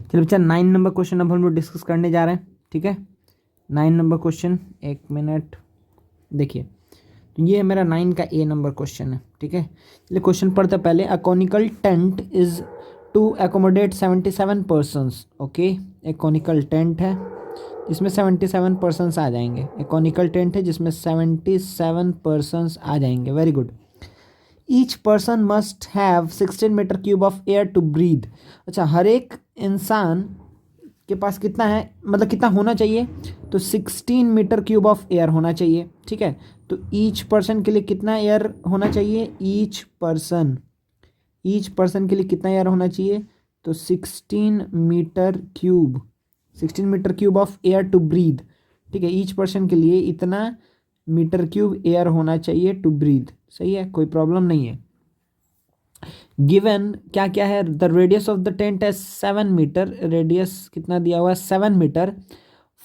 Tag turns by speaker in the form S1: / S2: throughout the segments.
S1: चलो बच्चा 9 number question अब हम लोग डिस्कस करने जा रहे हैं, ठीक है। 9 नंबर क्वेश्चन, एक मिनट देखिए, तो ये मेरा 9 का ए नंबर क्वेश्चन है, ठीक है। चलिए क्वेश्चन पढ़ते पहले। A conical tent is to accommodate 77 persons, okay. एक कॉनिकल टेंट है जिसमें 77 पर्सनस आ जाएंगे। एक कॉनिकल टेंट है जिसमें 77 पर्सनस आ जाएंगे, very good. Each person must have 16 metre cube of air to breathe. अच्छा, हर एक इंसान के पास कितना है, मतलब कितना होना चाहिए, तो 16 मीटर क्यूब ऑफ एयर होना चाहिए, ठीक है। तो ईच पर्सन के लिए कितना एयर होना चाहिए, ईच पर्सन के लिए कितना एयर होना चाहिए, तो 16 metre cube of air to breathe, ठीक है। ईच पर्सन के लिए इतना मीटर क्यूब एयर होना चाहिए टू ब्रीथ, सही है, कोई प्रॉब्लम नहीं है। गिवन क्या क्या है, the radius of the tent है 7 मीटर, रेडियस कितना दिया हुआ है 7 metre.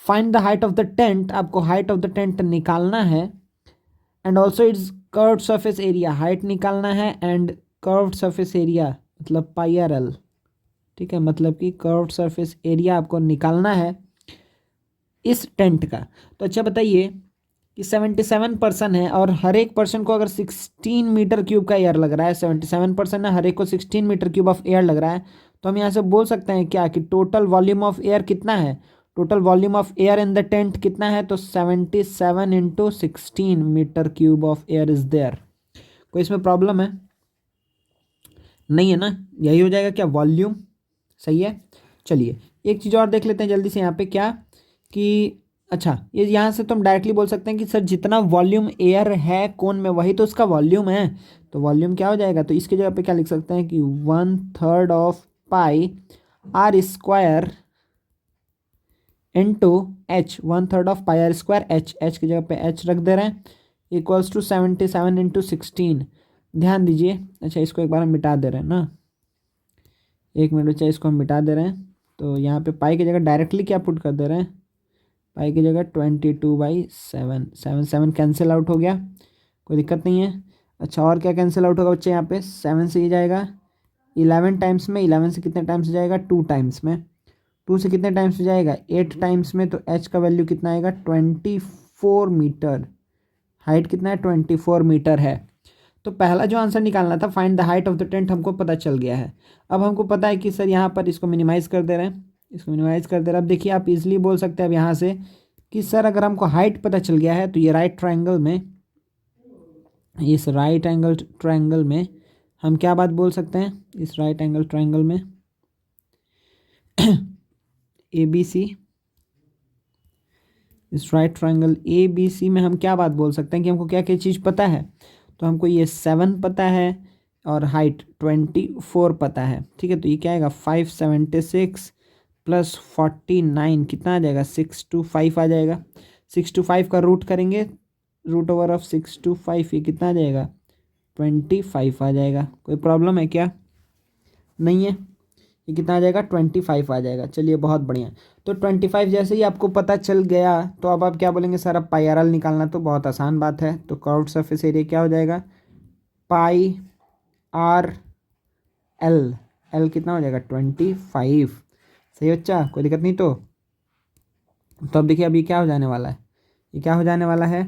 S1: Find the height of the tent, आपको हाइट ऑफ द टेंट निकालना है। And also its curved surface area, height निकालना है एंड कर्व्ड सरफेस एरिया मतलब पाई आर एल, ठीक है, मतलब कि कर्व्ड सरफेस एरिया आपको निकालना है इस टेंट का। तो अच्छा बताइए कि 77 पर्सन है और हर एक पर्सन को अगर 16 मीटर क्यूब का एयर लग रहा है, 77 पर्सन है, हर एक को 16 मीटर क्यूब ऑफ एयर लग रहा है, तो हम यहाँ से बोल सकते हैं क्या कि टोटल वॉल्यूम ऑफ एयर कितना है, total volume of air in the tent कितना है, तो 77 into 16 metre cube of air is there. कोई इसमें प्रॉब्लम है नहीं है ना, यही हो जाएगा क्या, वॉल्यूम, सही है। चलिए एक चीज़ और देख लेते हैं जल्दी से यहाँ पे, क्या कि अच्छा, ये यहाँ से तो हम डायरेक्टली बोल सकते हैं कि सर जितना वॉल्यूम एयर है कोन में वही तो उसका वॉल्यूम है, तो वॉल्यूम क्या हो जाएगा, तो इसके जगह पे क्या लिख सकते हैं कि 1/3 of pi r square into h, 1/3 of pi r square h, h की जगह पे एच रख दे रहे हैं, इक्वल्स टू 77 इंटू 16। ध्यान दीजिए, अच्छा इसको एक बार हम मिटा दे रहे हैं ना, एक मिनट बच्चा, इसको हम मिटा दे रहे हैं। तो यहाँ पे पाई की जगह डायरेक्टली क्या पुट कर दे रहे हैं, पाई की जगह 22/7, 7 कैंसिल आउट हो गया, कोई दिक्कत नहीं है। अच्छा और क्या कैंसिल आउट होगा बच्चे, यहाँ पे 7 से ये जाएगा 11 टाइम्स में, 11 से कितने टाइम्स से जाएगा 2 टाइम्स में, 2 से कितने टाइम्स से जाएगा 8 टाइम्स में, तो एच का वैल्यू कितना आएगा 24 मीटर, हाइट कितना है 24 मीटर है। तो पहला जो आंसर निकालना था, find the height of the tent, हमको पता चल गया है। अब हमको पता है कि सर यहाँ पर इसको मिनिमाइज़ कर दे रहे हैं, इसको मिनिमाइज़ कर दे रहे हैं। अब देखिए आप इजीली बोल सकते हैं अब यहाँ से कि सर अगर हमको हाइट पता चल गया है तो ये राइट ट्रायंगल में, इस राइट एंगल ट्रायंगल में हम क्या बात बोल सकते हैं, इस राइट एंगल ट्रायंगल में ए बी सी, इस right triangle A B C में हम क्या बात बोल सकते हैं कि हमको क्या क्या चीज़ पता है, तो हमको ये 7 पता है और हाइट 24 पता है, ठीक है। तो ये क्या आएगा 576 प्लस 49 कितना आ जाएगा 625 आ जाएगा। 625 का रूट करेंगे, रूट ओवर ऑफ 625 ये कितना आ जाएगा 25 आ जाएगा। कोई प्रॉब्लम है क्या, नहीं है, ये कितना आ जाएगा 25 आ जाएगा। चलिए बहुत बढ़िया। तो 25 जैसे ही आपको पता चल गया तो अब आप क्या बोलेंगे सर, अब पाई आर एल निकालना, तो बहुत आसान बात है। तो कर्व्ड सरफेस एरिया क्या हो जाएगा, पाई आर एल, एल कितना हो जाएगा 25, सही बच्चा, कोई दिक्कत नहीं। तो अब देखिए अभी क्या हो जाने वाला है, ये क्या हो जाने वाला है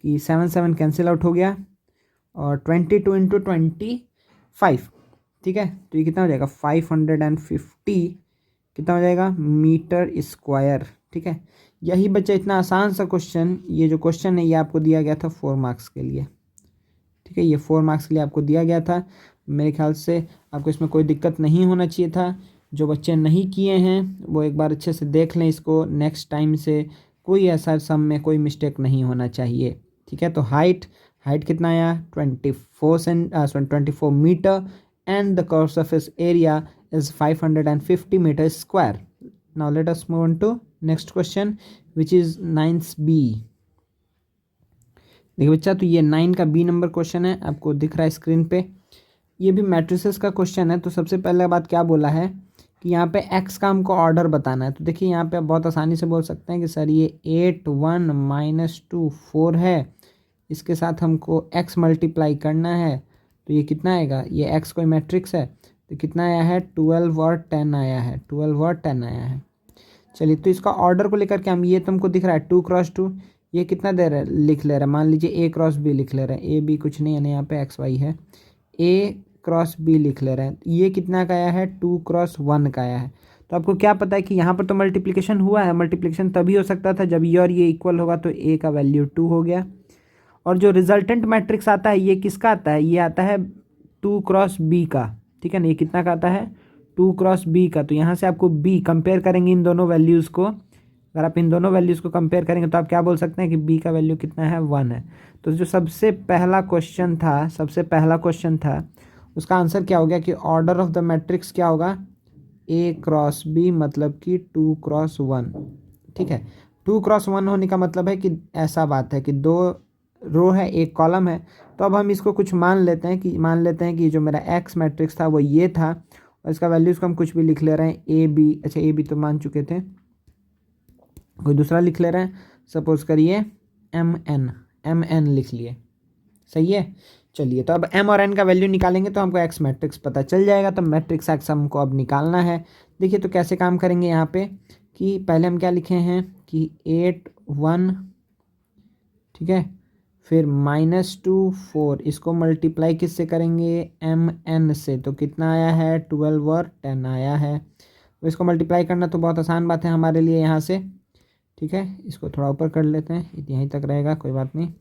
S1: कि 7 कैंसिल आउट हो गया और 22 इंटू 25, ठीक है। तो ये कितना हो जाएगा 550 कितना हो जाएगा मीटर स्क्वायर, ठीक है। यही बच्चा इतना आसान सा क्वेश्चन, ये जो क्वेश्चन है ये आपको दिया गया था 4 मार्क्स के लिए, ठीक है। ये 4 मार्क्स के लिए आपको दिया गया था। मेरे ख्याल से आपको इसमें कोई दिक्कत नहीं होना चाहिए था। जो बच्चे नहीं किए हैं वो एक बार अच्छे से देख लें इसको, नेक्स्ट टाइम से कोई ऐसा सम में कोई मिस्टेक नहीं होना चाहिए, ठीक है। तो हाइट कितना आया 24 metre and the curve surface area is 550 metre square. Now let us move on to next question which is 9th B. देखिए बच्चा, तो ये 9 का बी नंबर क्वेश्चन है, आपको दिख रहा है स्क्रीन पे। ये भी मैट्रिसेस का क्वेश्चन है। तो सबसे पहले बात क्या बोला है कि यहाँ पे एक्स का हमको ऑर्डर बताना है। तो देखिए यहाँ पे आप बहुत आसानी से बोल सकते हैं कि सर ये 8 1 -2 4 है, इसके साथ हमको एक्स मल्टीप्लाई करना है, तो ये कितना आएगा, ये एक्स कोई मैट्रिक्स है, तो कितना आया है 12 और 10 आया है, 12 और 10 आया है। चलिए तो इसका ऑर्डर को लेकर के हम, ये तुमको दिख रहा है 2x2, ये कितना दे रहा है लिख ले रहा है, मान लीजिए A×B लिख ले रहा है, ए बी कुछ नहीं है ना, यहाँ पे XY है, A×B लिख ले रहे हैं। ये कितना का आया है 2x1 का आया है। तो आपको क्या पता है कि यहाँ पर तो मल्टीप्लिकेशन हुआ है, मल्टीप्लिकेशन तभी हो सकता था जब ये और ये इक्वल होगा, तो A का वैल्यू 2 हो गया। और जो रिजल्टेंट मैट्रिक्स आता है ये किसका आता है, ये आता है 2x B का, ठीक है ना। ये कितना का आता है 2x B का। तो यहाँ से आपको B कंपेयर करेंगे इन दोनों वैल्यूज़ को, अगर आप इन दोनों वैल्यूज़ को कंपेयर करेंगे तो आप क्या बोल सकते हैं कि B का वैल्यू कितना है 1 है। तो जो सबसे पहला क्वेश्चन था उसका आंसर क्या हो गया कि ऑर्डर ऑफ द मैट्रिक्स क्या होगा A×B, मतलब कि 2x1, ठीक है। 2x1 होने का मतलब है कि ऐसा बात है कि 2 रो है, एक कॉलम है। तो अब हम इसको कुछ मान लेते हैं कि जो मेरा X मैट्रिक्स था वो ये था, और इसका वैल्यूज़ को हम कुछ भी लिख ले रहे हैं AB। अच्छा AB तो मान चुके थे, कोई दूसरा लिख ले रहे हैं, सपोज करिए MN लिख लिए, सही है। चलिए तो अब M और N का वैल्यू निकालेंगे तो हमको X मैट्रिक्स पता चल जाएगा। तो मैट्रिक्स X हमको अब निकालना है। देखिए तो कैसे काम करेंगे यहाँ पे कि पहले हम क्या लिखे हैं कि 8 1, ठीक है, फिर -2 4, इसको मल्टीप्लाई किससे करेंगे MN से, तो कितना आया है 12 और 10 आया है। तो इसको मल्टीप्लाई करना तो बहुत आसान बात है हमारे लिए यहाँ से, ठीक है। इसको थोड़ा ऊपर कर लेते हैं, यहीं तक रहेगा, कोई बात नहीं।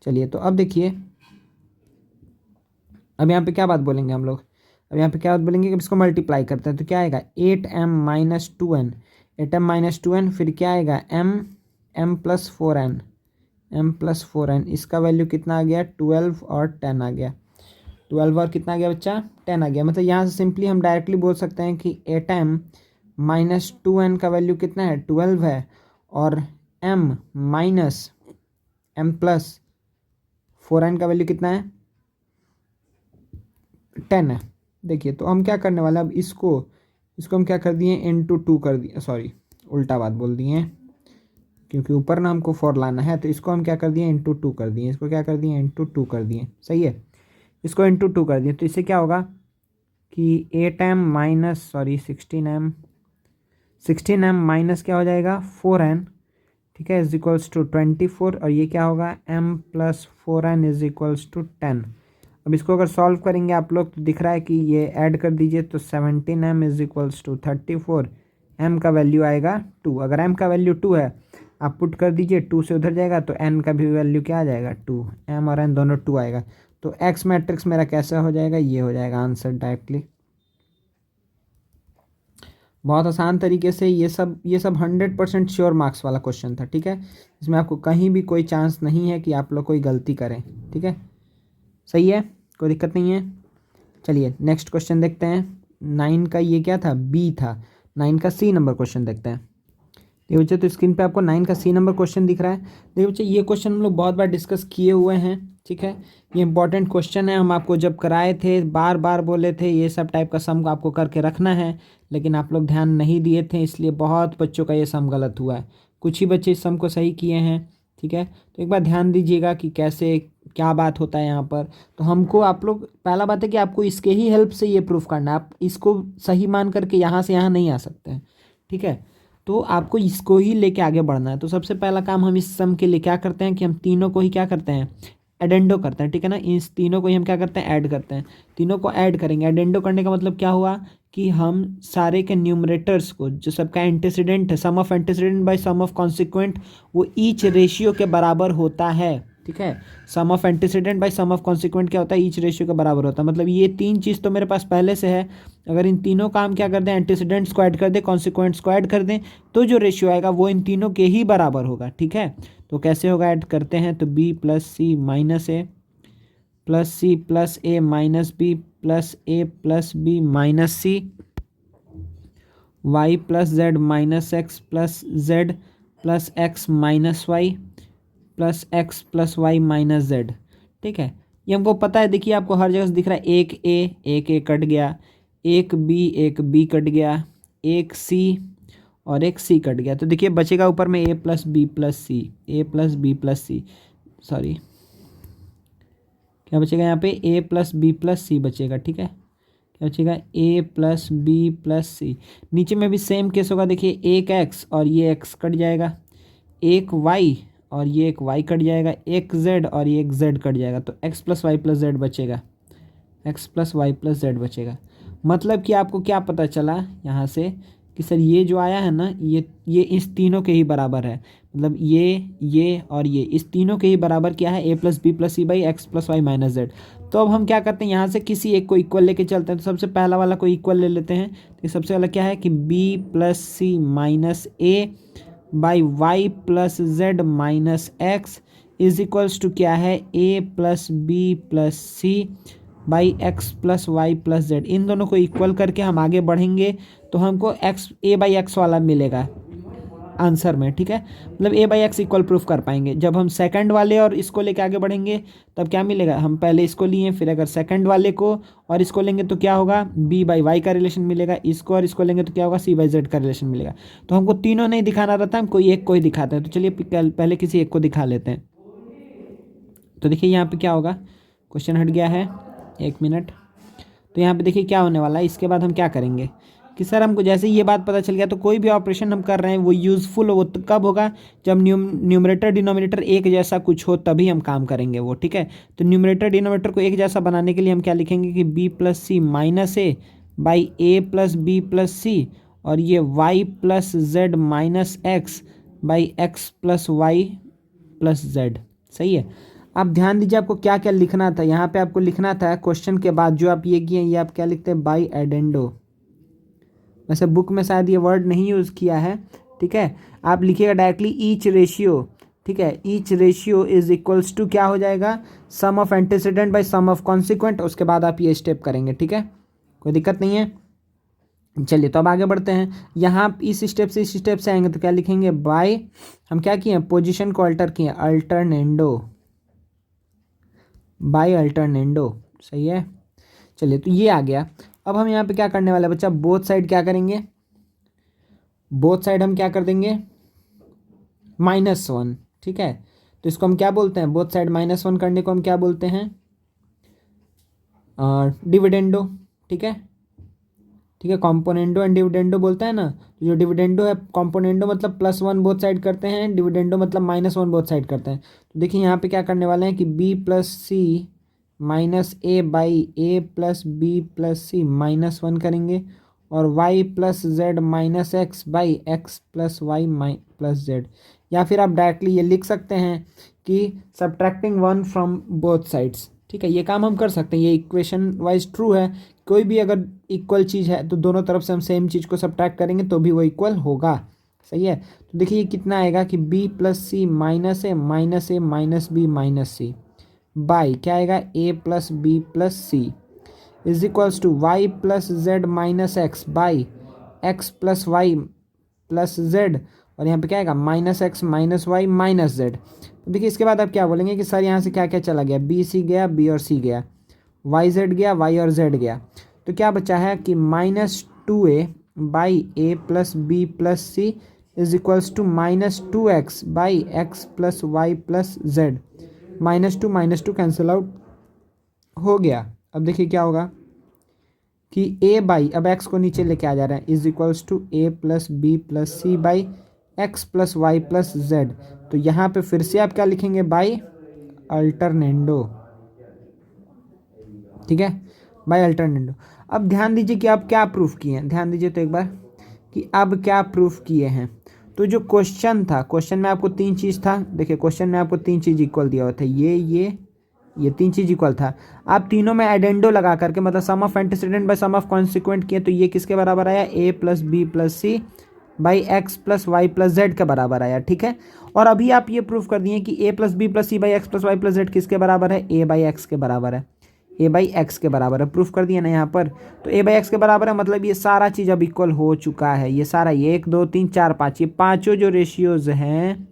S1: चलिए तो अब देखिए, अब यहाँ पे क्या बात बोलेंगे हम लोग, अब यहाँ पे क्या बात बोलेंगे कि इसको मल्टीप्लाई करते हैं तो क्या आएगा 8m - 2n, फिर क्या आएगा m+4n, इसका वैल्यू कितना आ गया 12 और 10 आ गया। 12 और कितना आ गया बच्चा 10 आ गया। मतलब यहाँ से सिंपली हम डायरेक्टली बोल सकते हैं कि 8m - 2n का वैल्यू कितना है 12 है, और m+4n का वैल्यू कितना है 10 है। देखिए तो हम क्या करने वाले हैं, अब इसको हम क्या कर दिए × 2 कर दिए, सॉरी उल्टा बात बोल दिए, क्योंकि ऊपर ना हमको 4 लाना है। तो इसको हम क्या कर दिए × 2 कर दिए, इसको क्या कर दिए × 2 कर दिए, सही है। इसको × 2 कर दिए तो इससे क्या होगा कि 8m - 16m माइनस क्या हो जाएगा 4n, ठीक है, = 24, और ये क्या होगा m+4n = 10। अब इसको अगर सॉल्व करेंगे आप लोग तो दिख रहा है कि ये ऐड कर दीजिए तो 17m = 34, m का वैल्यू आएगा 2। अगर m का वैल्यू 2 है आप पुट कर दीजिए, 2 से उधर जाएगा तो n का भी वैल्यू क्या आ जाएगा 2, m और n दोनों 2 आएगा। तो x मैट्रिक्स मेरा कैसा हो जाएगा, ये हो जाएगा आंसर डायरेक्टली। बहुत आसान तरीके से ये सब 100% श्योर मार्क्स वाला क्वेश्चन था, ठीक है। इसमें आपको कहीं भी कोई चांस नहीं है कि आप लोग कोई गलती करें, ठीक है, सही है, कोई दिक्कत नहीं है। चलिए नेक्स्ट क्वेश्चन देखते हैं। 9 का ये क्या था बी था, 9 का सी नंबर क्वेश्चन देखते हैं। देखिए बच्चे तो स्क्रीन पे आपको 9 का सी नंबर क्वेश्चन दिख रहा है। देखिए बच्चे ये क्वेश्चन हम लोग बहुत बार डिस्कस किए हुए हैं, ठीक है। ये इंपॉर्टेंट क्वेश्चन है, हम आपको जब कराए थे बार बार बोले थे ये सब टाइप का सम आपको करके रखना है, लेकिन आप लोग ध्यान नहीं दिए थे, इसलिए बहुत बच्चों का ये सम गलत हुआ है। कुछ ही बच्चे इस सम को सही किए हैं, ठीक है। तो एक बार ध्यान दीजिएगा कि कैसे क्या बात होता है यहाँ पर। तो हमको आप लोग, पहला बात है कि आपको इसके ही हेल्प से ये प्रूफ करना है, आप इसको सही मान करके यहाँ से यहाँ नहीं आ सकते हैं, ठीक है। तो आपको इसको ही लेके आगे बढ़ना है। तो सबसे पहला काम हम इस सम के लिए क्या करते हैं कि हम तीनों को ही क्या करते हैं एडेंडो करते हैं, ठीक है ना। इस तीनों को ही हम क्या करते हैं ऐड करते हैं, तीनों को ऐड करेंगे। एडेंडो करने का मतलब क्या हुआ कि हम सारे के न्यूमरेटर्स को, जो सबका एंटीसीडेंट है, sum of antecedent by sum of consequent, वो ईच रेशियो के बराबर होता है, ठीक है। Sum of antecedent by sum of consequent क्या होता है ईच रेशियो के बराबर होता है। मतलब ये तीन चीज़ तो मेरे पास पहले से है, अगर इन तीनों का हम क्या कर दें एंटीसीडेंट्स को ऐड कर दें, कॉन्सिक्वेंट्स को ऐड कर दें, तो जो रेशियो आएगा वो इन तीनों के ही बराबर होगा, ठीक है। तो कैसे होगा ऐड करते हैं तो b + c - a + c + a - b + a + b - c y + z - x + z + x - y + x + y - z, ठीक है। ये हमको पता है, देखिए आपको हर जगह से दिख रहा है एक a कट गया, एक b कट गया, एक c और एक c कट गया। तो देखिए बचेगा ऊपर में a + b + c, a + b + c, sorry क्या बचेगा यहाँ पे a + b + c बचेगा, ठीक है। क्या बचेगा, ए प्लस बी प्लस सी। नीचे में भी सेम केस होगा, देखिए एक एक्स और ये एक्स कट जाएगा, एक वाई और ये एक वाई कट जाएगा, एक जेड और ये एक जेड कट जाएगा, तो X plus Y plus Z बचेगा, X plus Y plus Z बचेगा। मतलब कि आपको क्या पता चला यहाँ से कि सर ये जो आया है ना, ये इस तीनों के ही बराबर है, मतलब ये और ये इस तीनों के ही बराबर क्या है, A plus B plus C by x plus Y minus Z. तो अब हम क्या करते हैं, यहाँ से किसी एक को इक्वल लेके चलते हैं। तो सबसे पहला वाला को इक्वल ले लेते हैं। तो सबसे पहला क्या है कि B plus C minus A by Y plus Z minus X is equals to क्या है, A plus B plus C by x plus Y plus Z. इन दोनों को इक्वल करके हम आगे बढ़ेंगे तो हमको एक्स ए बाई एक्स वाला मिलेगा आंसर में, ठीक है। मतलब ए बाई एक्स इक्वल प्रूफ कर पाएंगे। जब हम सेकंड वाले और इसको लेके आगे बढ़ेंगे तब क्या मिलेगा, हम पहले इसको लिए, फिर अगर सेकंड वाले को और इसको लेंगे तो क्या होगा, बी बाई वाई का रिलेशन मिलेगा, इसको और इसको लेंगे तो क्या होगा, सी बाई जेड का रिलेशन मिलेगा। तो हमको तीनों नहीं दिखाना रहता, हम कोई एक को ही दिखाते हैं। तो चलिए पहले किसी एक को दिखा लेते हैं। तो देखिए यहाँ पे क्या होगा, क्वेश्चन हट गया है, एक मिनट। तो यहाँ पे देखिए क्या होने वाला है। इसके बाद हम क्या करेंगे कि सर हमको जैसे ये बात पता चल गया तो कोई भी ऑपरेशन हम कर रहे हैं वो यूज़फुल वो कब होगा, जब न्यूमरेटर डिनोमिनेटर एक जैसा कुछ हो तभी हम काम करेंगे वो, ठीक है। तो न्यूमरेटर डिनोमिनेटर को एक जैसा बनाने के लिए हम क्या लिखेंगे कि B plus C minus A by A plus B plus C, और ये Y plus Z minus X by x plus Y plus Z. सही है। आप ध्यान दीजिए आपको क्या क्या लिखना था। यहाँ पे आपको लिखना था क्वेश्चन के बाद जो आप ये किए ये आप क्या लिखते हैं, बाई एडेंडो। वैसे बुक में शायद ये वर्ड नहीं यूज़ किया है, ठीक है। आप लिखिएगा डायरेक्टली ईच रेशियो, ठीक है। Each ratio is equals to क्या हो जाएगा, sum of antecedent by sum of consequent. उसके बाद आप ये स्टेप करेंगे, ठीक है, कोई दिक्कत नहीं है। चलिए तो अब आगे बढ़ते हैं। यहाँ इस स्टेप से इस स्टेप से आएंगे तो क्या लिखेंगे, बाय, हम क्या किए, पोजिशन को अल्टर किए, अल्टरनेंडो, बाय अल्टरनेंडो। सही है। चलिए तो ये आ गया। अब हम यहाँ पे क्या करने वाले बच्चा, बोथ साइड क्या करेंगे, बोथ साइड हम क्या कर देंगे, -1, ठीक है। तो इसको हम क्या बोलते हैं, बोथ साइड -1 करने को हम क्या बोलते हैं, डिविडेंडो, ठीक है, ठीक है। कॉम्पोनेंडो एंड डिविडेंडो बोलता है ना। तो जो डिविडेंडो है, कॉम्पोनेंडो मतलब +1 बोथ साइड करते हैं, डिविडेंडो मतलब -1 बोथ साइड करते हैं। तो देखिए यहाँ पे क्या करने वाले हैं कि B plus C minus A by A plus B plus C -1 करेंगे, और Y plus Z minus X by x plus Y plus Z. या फिर आप डायरेक्टली ये लिख सकते हैं कि सब्ट्रैक्टिंग 1 फ्रॉम बोथ साइड्स, ठीक है। ये काम हम कर सकते हैं, ये इक्वेशन वाइज ट्रू है। कोई भी अगर इक्वल चीज़ है तो दोनों तरफ से हम सेम चीज़ को सब्ट्रैक्ट करेंगे तो भी वो इक्वल होगा। सही है। तो देखिए ये कितना आएगा कि B plus C minus A minus B minus C by क्या आएगा, A plus B plus C is equals to Y plus Z minus X by x plus Y plus Z, और यहाँ पे क्या आएगा, -x minus Y minus Z. तो देखिए इसके बाद आप क्या बोलेंगे कि सर यहाँ से क्या क्या चला गया, बी सी गया, बी और सी गया, वाई जेड गया, वाई और जेड गया। तो क्या बचा है कि -2a by A plus B plus C is equals to -2x by x plus Y plus Z. -2 cancel out हो गया। अब देखिए क्या होगा कि a बाई, अब x को नीचे लेके आ जा रहे हैं, is equals to a plus B plus C by x plus Y plus z. तो यहाँ पे फिर से आप क्या लिखेंगे, बाई अल्टरनेंडो, ठीक है, बाय अल्टरनेंडो। अब ध्यान दीजिए कि आप क्या प्रूफ किए हैं, ध्यान दीजिए तो एक बार कि अब क्या प्रूफ किए हैं। तो जो क्वेश्चन था, क्वेश्चन में आपको 3 चीज़ था, देखिए क्वेश्चन में आपको 3 चीज़ इक्वल दिया हुआ था, ये 3 चीज़ इक्वल था। आप तीनों में एडेंडो लगा करके मतलब sum of antecedent by sum of consequent किए, तो ये किसके बराबर आया, A plus B plus C by x plus Y plus Z के बराबर आया, ठीक है। और अभी आप ये प्रूफ कर दिए कि A plus B plus C by x plus Y plus Z किसके बराबर है, ए बाई एक्स के बराबर है, ए बाई एक्स के बराबर है, प्रूफ कर दिया ना यहाँ पर। तो ए बाई एक्स के बराबर है, मतलब ये सारा चीज़ अब इक्वल हो चुका है। ये सारा, ये 1 2 3 4 5, ये पाँचों जो रेशियोज़ हैं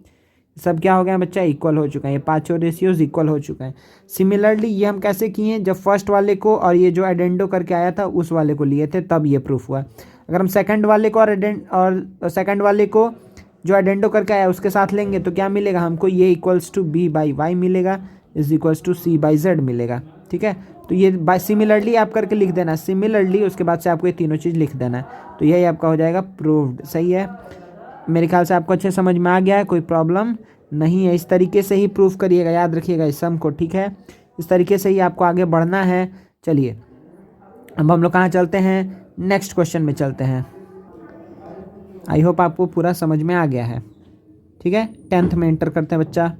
S1: सब क्या हो गया बच्चा, इक्वल हो चुका है। ये पाँचों रेशियोज़ इक्वल हो चुका है। सिमिलरली ये हम कैसे किए हैं, जब फर्स्ट वाले को और ये जो एडेंडो करके आया था उस वाले को लिए थे तब ये प्रूफ हुआ। अगर हम सेकंड वाले को और सेकंड वाले को जो एडेंडो करके आया उसके साथ लेंगे तो क्या मिलेगा हमको, ये equals to B by Y मिलेगा, is equals to C by Z मिलेगा, ठीक है। तो ये सिमिलरली आप करके लिख देना, सिमिलरली उसके बाद से आपको ये तीनों चीज़ लिख देना है, तो यही आपका हो जाएगा प्रूव्ड। सही है, मेरे ख्याल से आपको अच्छे समझ में आ गया है, कोई प्रॉब्लम नहीं है। इस तरीके से ही प्रूफ करिएगा, याद रखिएगा इस सम को, ठीक है। इस तरीके से ही आपको आगे बढ़ना है। चलिए अब हम लोग कहाँ चलते हैं, नेक्स्ट क्वेश्चन में चलते हैं। आई होप आपको पूरा समझ में आ गया है, ठीक है। 10th में एंटर करते हैं बच्चा।